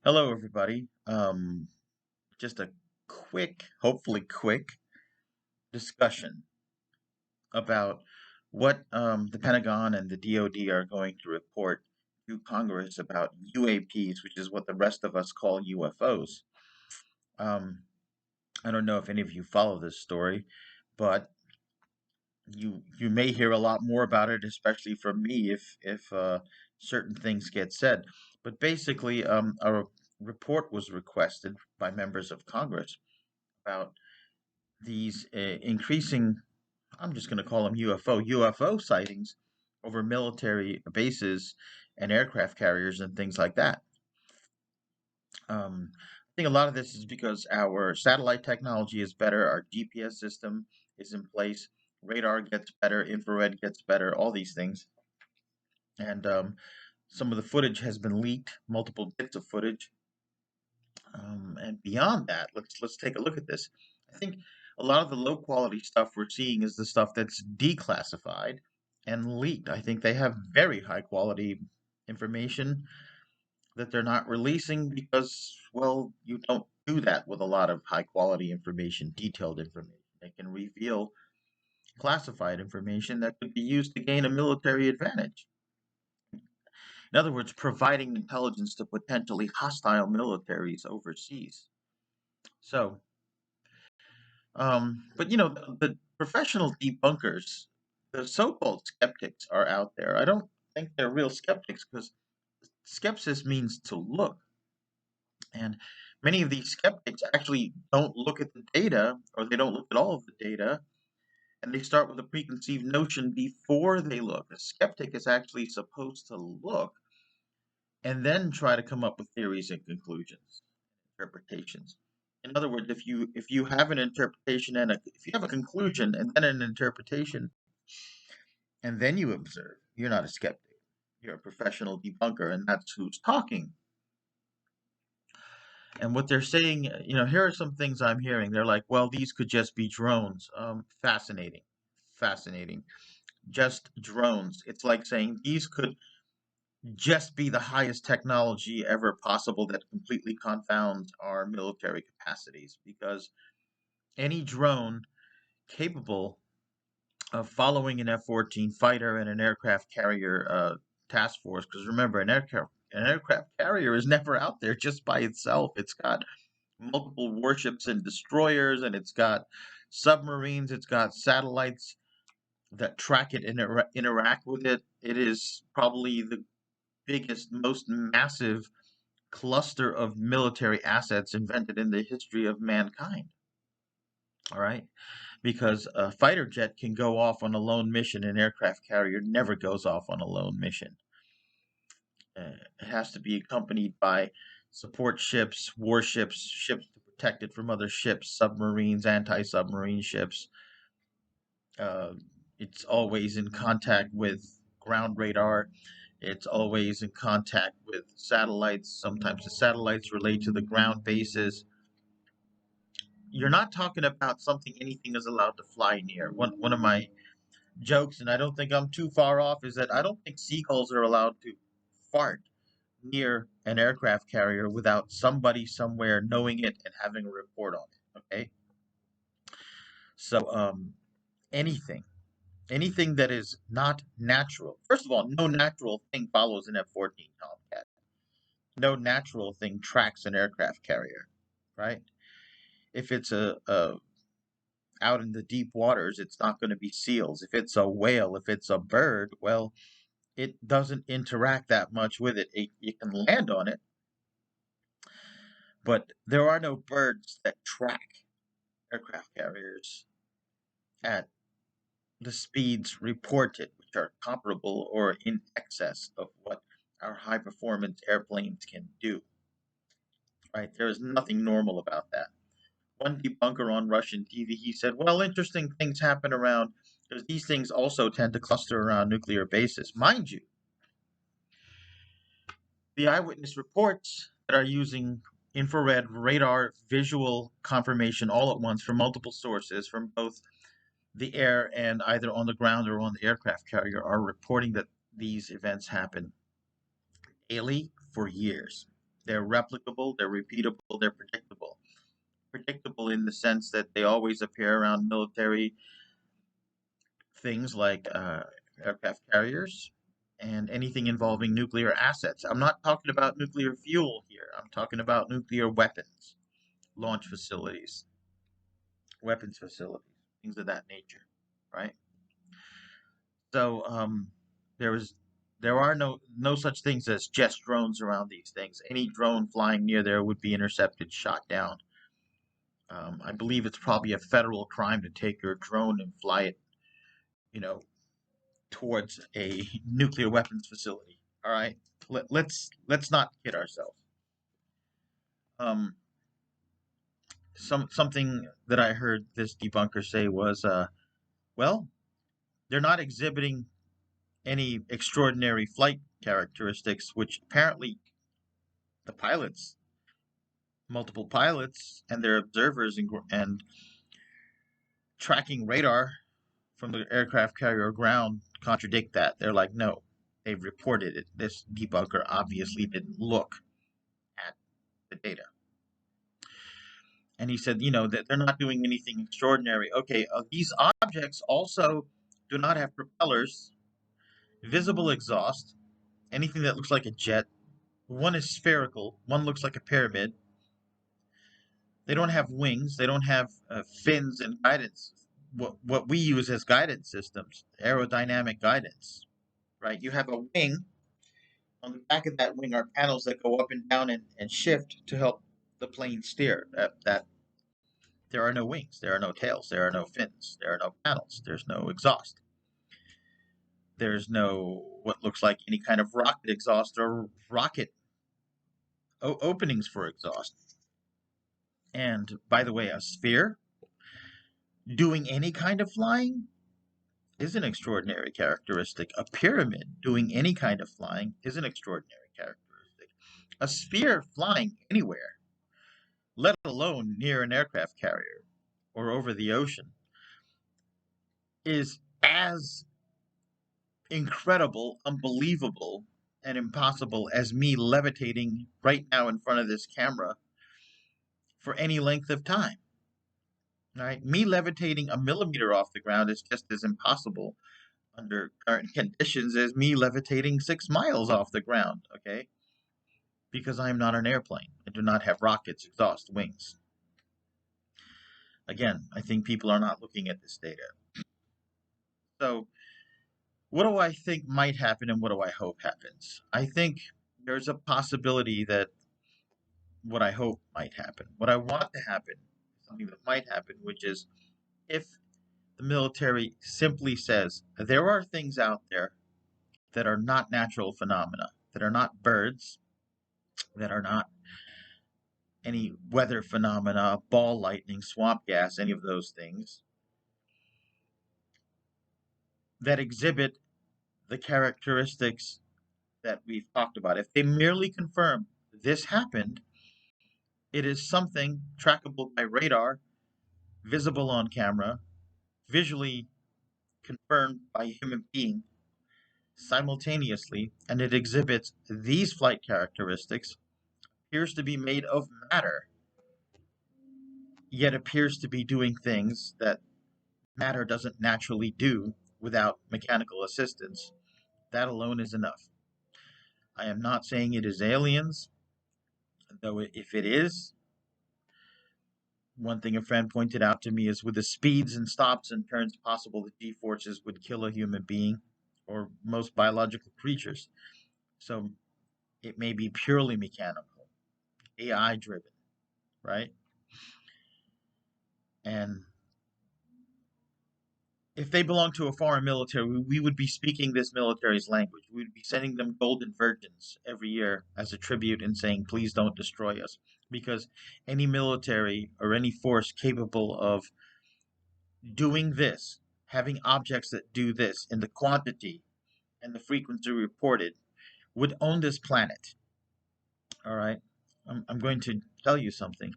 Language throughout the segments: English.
Hello, everybody. Just a quick, hopefully quick discussion about what the Pentagon and the DoD are going to report to Congress about UAPs, which is what the rest of us call UFOs. Um, I don't know if any of you follow this story, but you may hear a lot more about it, especially from me if certain things get said. But basically, a report was requested by members of Congress about these increasing, I'm just going to call them UFO sightings over military bases and aircraft carriers and things like that. I think a lot of this is because our satellite technology is better, our GPS system is in place, radar gets better, infrared gets better, all these things. And some of the footage has been leaked, multiple bits of footage. And beyond that, let's take a look at this. I think a lot of the low quality stuff we're seeing is the stuff that's declassified and leaked. I think they have very high quality information that they're not releasing because, well, you don't do that with a lot of high quality information, detailed information. They can reveal classified information that could be used to gain a military advantage. In other words, providing intelligence to potentially hostile militaries overseas. So, but the professional debunkers, the so-called skeptics are out there. I don't think they're real skeptics because skepsis means to look. And many of these skeptics actually don't look at the data or they don't look at all of the data and they start with a preconceived notion before they look. A skeptic is actually supposed to look and then try to come up with theories and conclusions, interpretations. In other words, if you have an interpretation and if you have a conclusion and then an interpretation and then you observe, you're not a skeptic. You're a professional debunker, and that's who's talking. And what they're saying, here are some things I'm hearing. They're like, well, these could just be drones. Fascinating, fascinating. Just drones. It's like saying these could just be the highest technology ever possible that completely confounds our military capacities because any drone capable of following an F-14 fighter and an aircraft carrier task force, because remember, an aircraft carrier is never out there just by itself. It's got multiple warships and destroyers, and it's got submarines, it's got satellites that track it and interact with it. It is probably the biggest, most massive cluster of military assets invented in the history of mankind. All right. Because a fighter jet can go off on a lone mission, an aircraft carrier never goes off on a lone mission. It has to be accompanied by support ships, warships, ships to protect it from other ships, submarines, anti submarine ships. Uh, it's always in contact with ground radar. It's always in contact with satellites. Sometimes the satellites relate to the ground bases. You're not talking about something anything is allowed to fly near. One of my jokes, and I don't think I'm too far off, is that I don't think seagulls are allowed to fart near an aircraft carrier without somebody somewhere knowing it and having a report on it. Okay, so anything, anything that is not natural. First of all, no natural thing follows an F-14 Tomcat. No natural thing tracks an aircraft carrier, right? If it's a out in the deep waters, it's not going to be seals. If it's a whale, if it's a bird, well, it doesn't interact that much with it. You can land on it, but there are no birds that track aircraft carriers at the speeds reported, which are comparable or in excess of what our high performance airplanes can do. Right? There is nothing normal about that. One debunker on Russian TV, he said, well, interesting things happen around because these things also tend to cluster around nuclear bases. Mind you, the eyewitness reports that are using infrared radar visual confirmation all at once from multiple sources, from both the air and either on the ground or on the aircraft carrier, are reporting that these events happen daily for years. They're replicable, they're repeatable, they're predictable. Predictable in the sense that they always appear around military things like aircraft carriers and anything involving nuclear assets. I'm not talking about nuclear fuel here. I'm talking about nuclear weapons, launch facilities, weapons facilities, things of that nature, right? So there is there are no such things as just drones around these things. Any drone flying near there would be intercepted, shot down. I believe it's probably a federal crime to take your drone and fly it, you know, towards a nuclear weapons facility. All right, let's not kid ourselves. Um, something that I heard this debunker say was, well, they're not exhibiting any extraordinary flight characteristics, which apparently the pilots, multiple pilots, and their observers and tracking radar from the aircraft carrier ground contradict that. They're like, no, they've reported it. This debunker obviously didn't look at the data. And he said, that they're not doing anything extraordinary. Okay, these objects also do not have propellers, visible exhaust, anything that looks like a jet. One is spherical, one looks like a pyramid. They don't have wings, they don't have fins and guidance. What we use as guidance systems, aerodynamic guidance, right? You have a wing. On the back of that wing are panels that go up and down and shift to help the plane steer. That there are no wings, there are no tails, there are no fins, there are no panels, there's no exhaust. There's no what looks like any kind of rocket exhaust or rocket openings for exhaust. And by the way, a sphere doing any kind of flying is an extraordinary characteristic. A pyramid doing any kind of flying is an extraordinary characteristic. A sphere flying anywhere, let alone near an aircraft carrier or over the ocean, is as incredible, unbelievable, and impossible as me levitating right now in front of this camera for any length of time. Right? Me levitating a millimeter off the ground is just as impossible under current conditions as me levitating 6 miles off the ground. Okay, because I am not an airplane. I do not have rockets, exhaust, wings. Again, I think people are not looking at this data. So, what do I think might happen and what do I hope happens? I think there's a possibility that what I hope might happen. What I want to happen, something that might happen, which is if the military simply says there are things out there that are not natural phenomena, that are not birds, that are not any weather phenomena, ball lightning, swamp gas, any of those things, that exhibit the characteristics that we've talked about. If they merely confirm this happened, it is something trackable by radar, visible on camera, visually confirmed by a human being simultaneously, and it exhibits these flight characteristics, appears to be made of matter, yet appears to be doing things that matter doesn't naturally do without mechanical assistance. That alone is enough. I am not saying it is aliens, though if it is, one thing a friend pointed out to me is with the speeds and stops and turns possible, the G forces would kill a human being or most biological creatures. So it may be purely mechanical, AI driven, right? And if they belong to a foreign military, we would be speaking this military's language. We would be sending them golden virgins every year as a tribute and saying, please don't destroy us. Because any military or any force capable of doing this, having objects that do this in the quantity and the frequency reported, would own this planet. All right. I'm going to tell you something.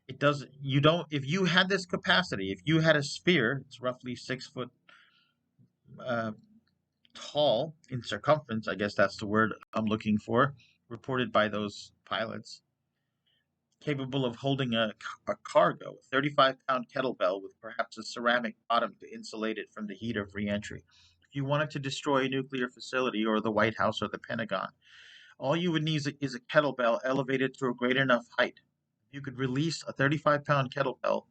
It doesn't, you don't, if you had this capacity, if you had a sphere, it's roughly 6 foot uh, tall in circumference, I guess that's the word I'm looking for. reported by those pilots, capable of holding a cargo, a 35-pound kettlebell with perhaps a ceramic bottom to insulate it from the heat of reentry. If you wanted to destroy a nuclear facility or the White House or the Pentagon, all you would need is a kettlebell elevated to a great enough height. You could release a 35-pound kettlebell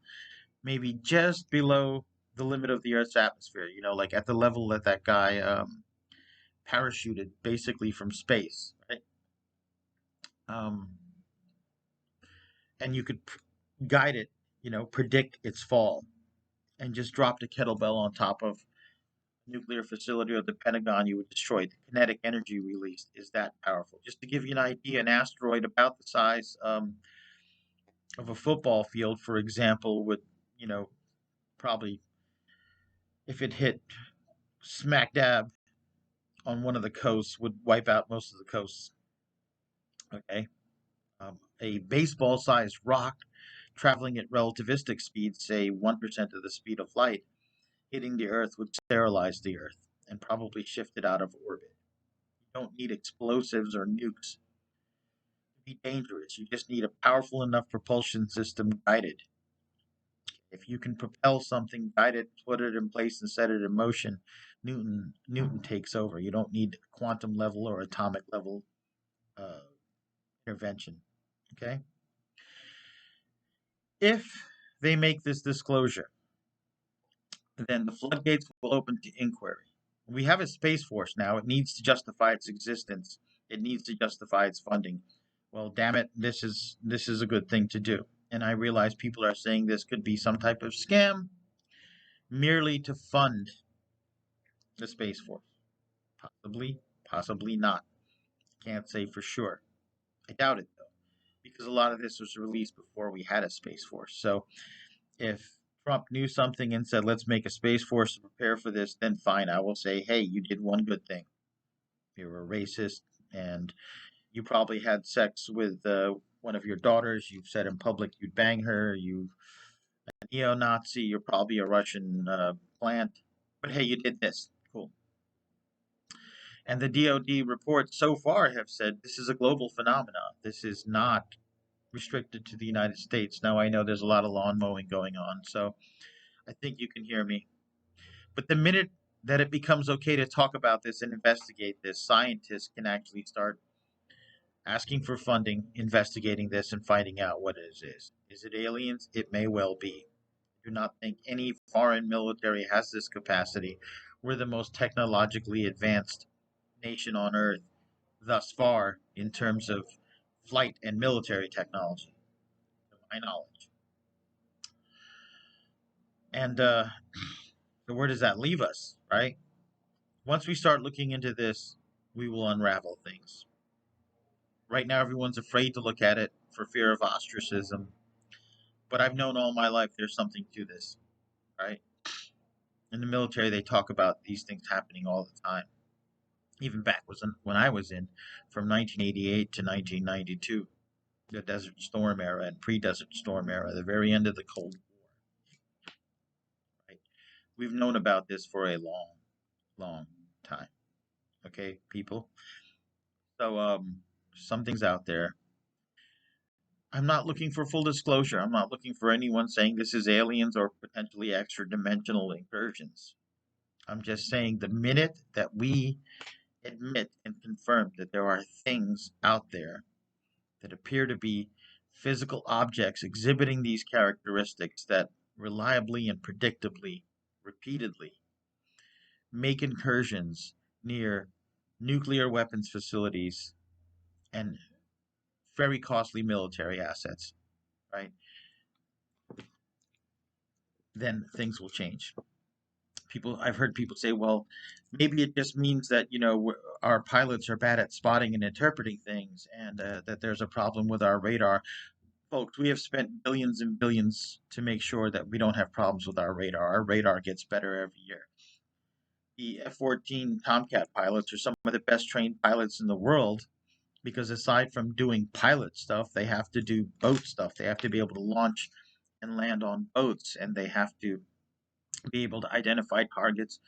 maybe just below the limit of the Earth's atmosphere, like at the level that that guy parachuted basically from space, right? Um, and you could guide it, predict its fall, and just dropped a kettlebell on top of a nuclear facility or the Pentagon, you would destroy it. The kinetic energy released is that powerful. Just to give you an idea, an asteroid about the size of a football field, for example, would, you know, probably, if it hit smack dab on one of the coasts, would wipe out most of the coasts. Okay. A baseball sized rock traveling at relativistic speeds, say 1% of the speed of light, hitting the Earth would sterilize the Earth and probably shift it out of orbit. You don't need explosives or nukes to be dangerous. You just need a powerful enough propulsion system guided. If you can propel something, guide it, put it in place, and set it in motion, Newton takes over. You don't need quantum level or atomic level uh, intervention. Okay. If they make this disclosure, then the floodgates will open to inquiry. We have a space force now. It needs to justify its existence. It needs to justify its funding. Well, damn it, this is a good thing to do. And I realize people are saying this could be some type of scam merely to fund the space force. Possibly, possibly not. Can't say for sure. I doubt it though, because a lot of this was released before we had a space force. So if Trump knew something and said, let's make a space force to prepare for this, then fine, I will say, hey, you did one good thing. You're a racist, and you probably had sex with one of your daughters. You've said in public you'd bang her. You a neo-Nazi. You're probably a Russian plant. But hey, you did this. Cool. And the DoD reports so far have said this is a global phenomenon. This is not restricted to the United States. Now I know there's a lot of lawn mowing going on, so I think you can hear me. But the minute that it becomes okay to talk about this and investigate this, scientists can actually start asking for funding, investigating this, and finding out what it is. Is it aliens? It may well be. I do not think any foreign military has this capacity. We're the most technologically advanced nation on Earth thus far in terms of flight and military technology, to my knowledge. And so where does that leave us, right? Once we start looking into this, we will unravel things. Right now, everyone's afraid to look at it for fear of ostracism. But I've known all my life there's something to this, right? In the military, they talk about these things happening all the time. Even back when I was in, from 1988 to 1992, the Desert Storm era and pre-Desert Storm era, the very end of the Cold War, right? We've known about this for a long, long time. Okay, people. So, something's out there. I'm not looking for full disclosure. I'm not looking for anyone saying this is aliens or potentially extra dimensional incursions. I'm just saying the minute that we admit and confirm that there are things out there that appear to be physical objects exhibiting these characteristics that reliably and predictably, repeatedly, make incursions near nuclear weapons facilities and very costly military assets, right? Then things will change. I've heard people say, well, maybe it just means that our pilots are bad at spotting and interpreting things, and that there's a problem with our radar. Folks, we have spent billions and billions to make sure that we don't have problems with our radar. Our radar gets better every year. The F-14 Tomcat pilots are some of the best trained pilots in the world, because aside from doing pilot stuff, they have to do boat stuff. They have to be able to launch and land on boats, and they have to be able to identify targets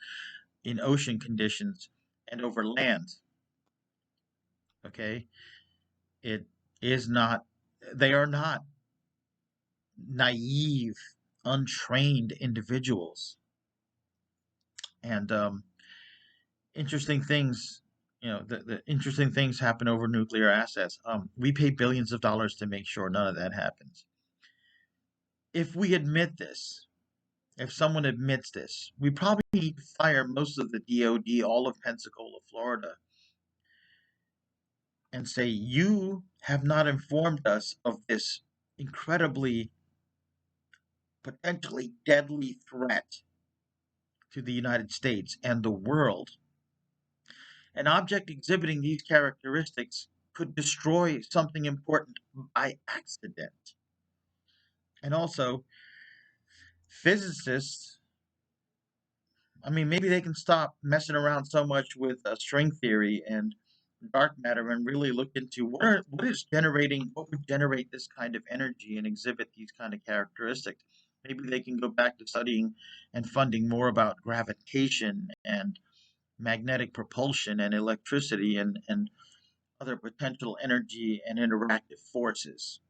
in ocean conditions and over land. Okay. It is not, they are not naive, untrained individuals. And interesting things, the interesting things happen over nuclear assets. We pay billions of dollars to make sure none of that happens. If we admit this, if someone admits this, we probably need to fire most of the DOD, all of Pensacola, Florida, and say, you have not informed us of this incredibly, potentially deadly threat to the United States and the world. An object exhibiting these characteristics could destroy something important by accident. And also, physicists, I mean, maybe they can stop messing around so much with string theory and dark matter and really look into what is generating, what would generate this kind of energy and exhibit these kind of characteristics. Maybe they can go back to studying and funding more about gravitation and magnetic propulsion and electricity and other potential energy and interactive forces.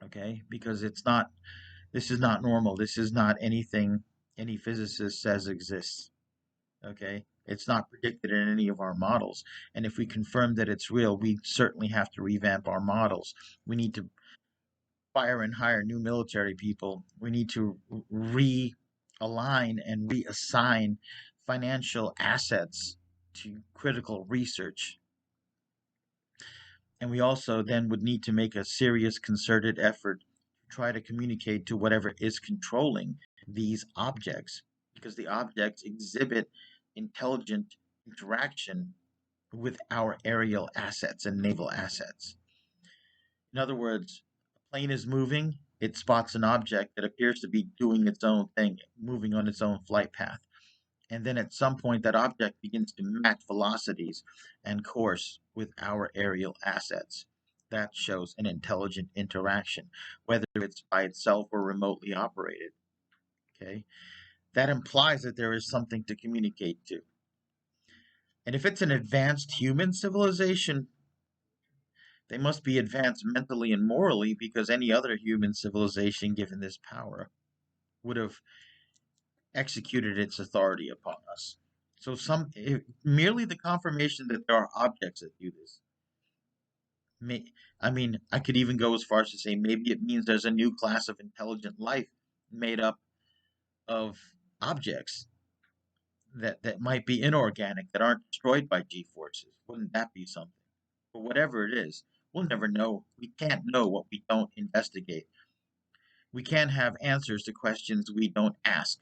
Okay, because this is not normal. This is not anything any physicist says exists. Okay, it's not predicted in any of our models. And if we confirm that it's real, we certainly have to revamp our models. We need to fire and hire new military people. We need to realign and reassign financial assets to critical research. And we also then would need to make a serious concerted effort to try to communicate to whatever is controlling these objects, because the objects exhibit intelligent interaction with our aerial assets and naval assets. In other words, a plane is moving, it spots an object that appears to be doing its own thing, moving on its own flight path. And then at some point, that object begins to match velocities and course with our aerial assets. That shows an intelligent interaction, whether it's by itself or remotely operated. Okay, that implies that there is something to communicate to. And if it's an advanced human civilization, they must be advanced mentally and morally, because any other human civilization given this power would have executed its authority upon us. So merely the confirmation that there are objects that do this. May, I mean, I could even go as far as to say maybe it means there's a new class of intelligent life made up of objects that might be inorganic, that aren't destroyed by G forces. Wouldn't that be something? But whatever it is, we'll never know. We can't know what we don't investigate. We can't have answers to questions we don't ask.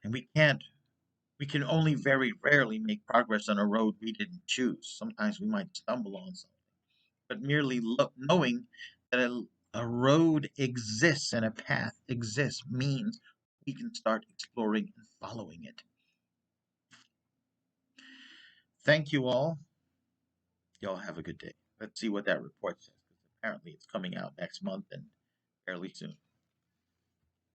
And we can only very rarely make progress on a road we didn't choose. Sometimes we might stumble on something. But merely knowing that a road exists and a path exists means we can start exploring and following it. Thank you all. Y'all have a good day. Let's see what that report says, because apparently it's coming out next month and fairly soon.